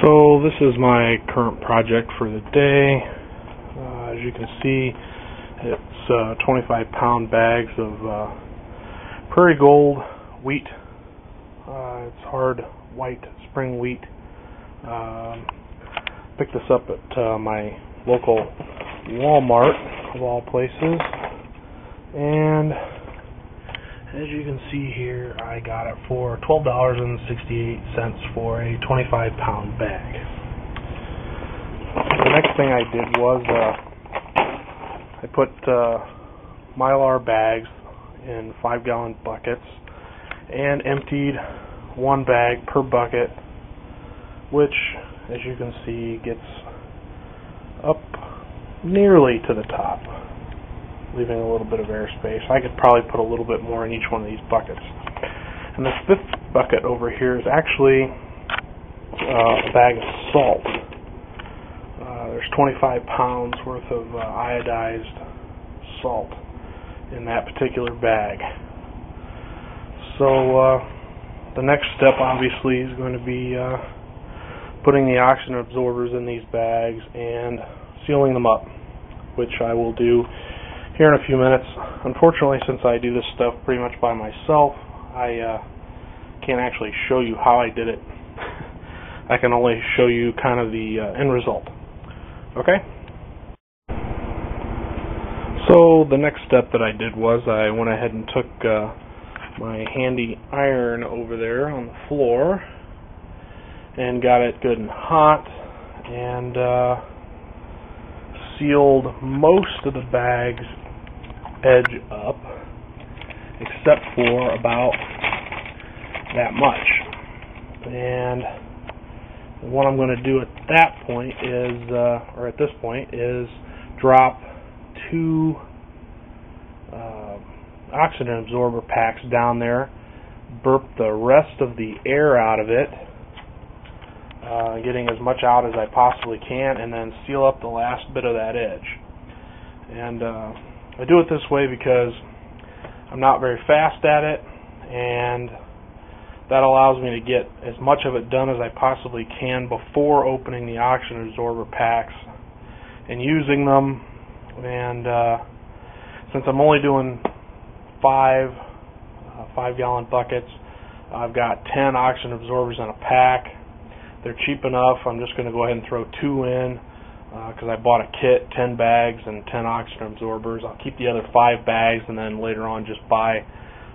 So this is my current project for the day. As you can see, it's 25-pound bags of Prairie Gold wheat. It's hard white spring wheat. Picked this up at my local Walmart, of all places, and as you can see here, I got it for $12.68 for a 25-pound bag. The next thing I did was I put Mylar bags in 5-gallon buckets and emptied one bag per bucket, which, as you can see, gets up nearly to the top, leaving a little bit of airspace. I could probably put a little bit more in each one of these buckets. And this fifth bucket over here is actually a bag of salt. There's 25 pounds worth of iodized salt in that particular bag. So the next step obviously is going to be putting the oxygen absorbers in these bags and sealing them up, which I will do here in a few minutes. Unfortunately, since I do this stuff pretty much by myself, I can't actually show you how I did it. I can only show you kind of the end result. Okay? So the next step that I did was I went ahead and took my handy iron over there on the floor and got it good and hot and sealed most of the bag's edge up, except for about that much. And what I'm going to do at that point is, or at this point, is drop two oxygen absorber packs down there, burp the rest of the air out of it, getting as much out as I possibly can, and then seal up the last bit of that edge. And I do it this way because I'm not very fast at it, and that allows me to get as much of it done as I possibly can before opening the oxygen absorber packs and using them. And since I'm only doing 5-gallon buckets, I've got 10 oxygen absorbers in a pack. They're cheap enough. I'm just going to go ahead and throw 2 in because I bought a kit, 10 bags and 10 oxygen absorbers. I'll keep the other 5 bags and then later on just buy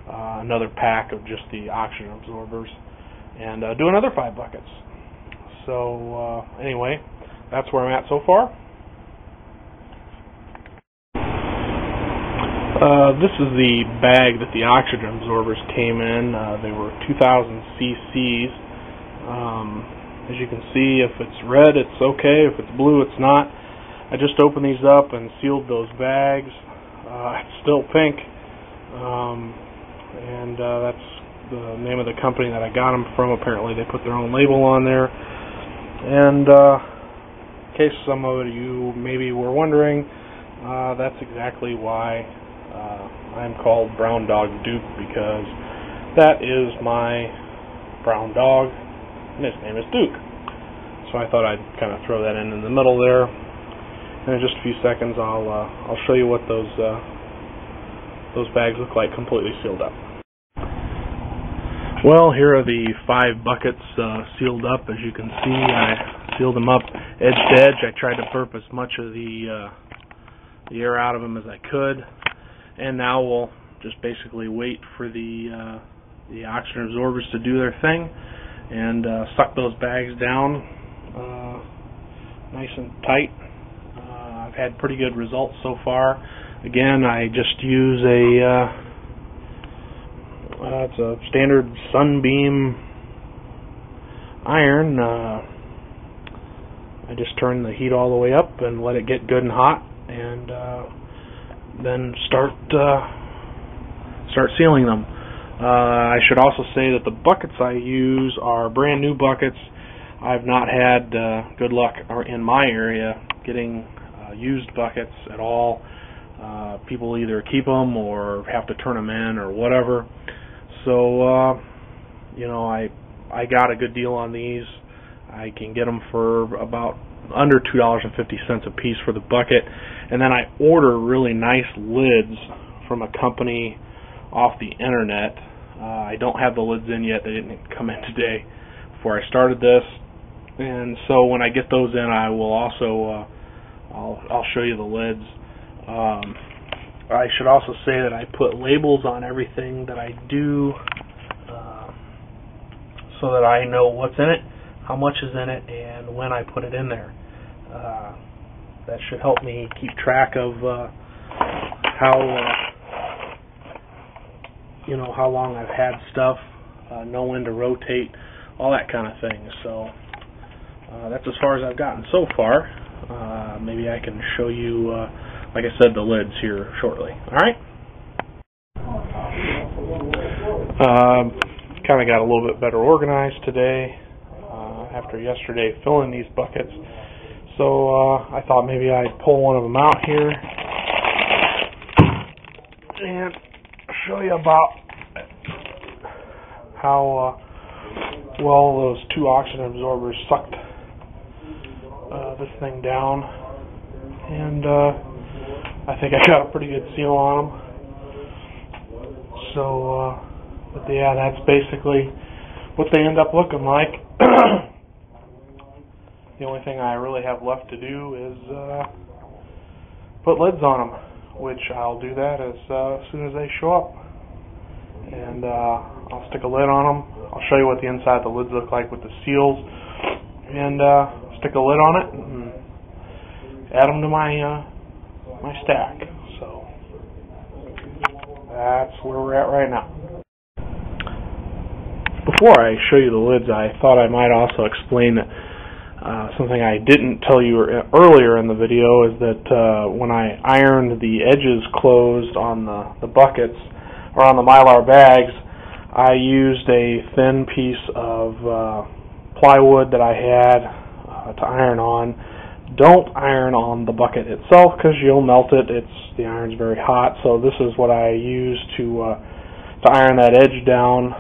another pack of just the oxygen absorbers and do another 5 buckets. So anyway, that's where I'm at so far. This is the bag that the oxygen absorbers came in. They were 2,000 cc's. As you can see, if it's red, it's okay. If it's blue, it's not. I just opened these up and sealed those bags. It's still pink. And that's the name of the company that I got them from. Apparently they put their own label on there. And in case some of you maybe were wondering, that's exactly why I'm called Brown Dog Duke, because that is my brown dog, and his name is Duke. So I thought I'd kind of throw that in the middle there. And in just a few seconds, I'll show you what those bags look like completely sealed up. Well, here are the 5 buckets sealed up. As you can see, I sealed them up edge to edge. I tried to burp as much of the air out of them as I could. And now we'll just basically wait for the oxygen absorbers to do their thing and suck those bags down nice and tight. I've had pretty good results so far. Again, I just use it's a standard Sunbeam iron. I just turn the heat all the way up and let it get good and hot, and then start sealing them. I should also say that the buckets I use are brand new buckets. I've not had good luck in my area getting used buckets at all. People either keep them or have to turn them in or whatever. So you know, I got a good deal on these. I can get them for about under $2.50 a piece for the bucket, and then I order really nice lids from a company off the internet. I don't have the lids in yet. They didn't come in today before I started this, and so when I get those in, I will also I'll show you the lids. I should also say that I put labels on everything that I do, so that I know what's in it, how much is in it, and when I put it in there. That should help me keep track of how long I've had stuff, know when to rotate, all that kind of thing. So that's as far as I've gotten so far. Maybe I can show you, like I said, the lids here shortly. All right. Kind of got a little bit better organized today after yesterday filling these buckets. So I thought maybe I'd pull one of them out here and show you about how well those two oxygen absorbers sucked this thing down, and I think I got a pretty good seal on them. So but yeah, that's basically what they end up looking like. The only thing I really have left to do is put lids on them, which I'll do that as soon as they show up. And I'll stick a lid on them. I'll show you what the inside of the lids look like with the seals, and stick a lid on it and add them to my my stack. So that's where we're at right now. Before I show you the lids, I thought I might also explain that something I didn't tell you earlier in the video is that when I ironed the edges closed on the buckets, or on the Mylar bags, I used a thin piece of plywood that I had to iron on. Don't iron on the bucket itself because you'll melt it. The iron's very hot, so this is what I used to iron that edge down,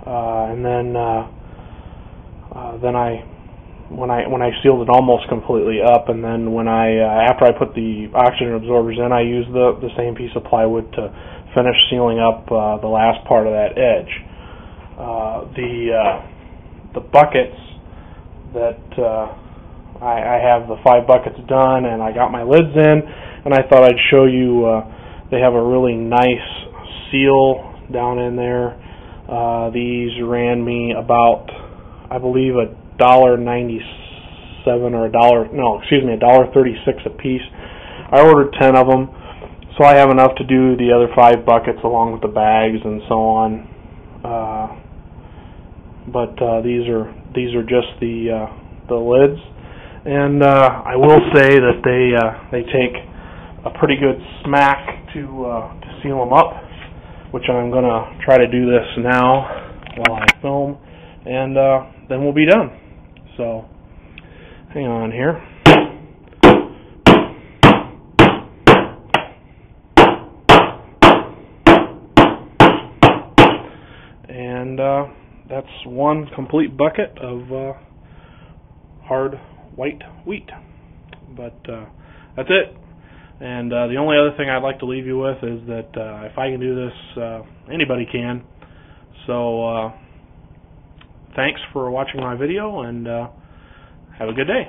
and then when I sealed it almost completely up, and then when after I put the oxygen absorbers in, I used the same piece of plywood to finish sealing up the last part of that edge. The buckets that I have the 5 buckets done, and I got my lids in, and I thought I'd show you. They have a really nice seal down in there. These ran me about, I believe, $1.97 or $1.36 a piece. I ordered 10 of them, so I have enough to do the other 5 buckets along with the bags and so on. But these are just the lids, and I will say that they take a pretty good smack to seal them up, which I'm going to try to do this now while I film, and then we'll be done. So hang on here. And that's one complete bucket of hard white wheat. But that's it. And the only other thing I'd like to leave you with is that if I can do this, anybody can. So thanks for watching my video, and have a good day.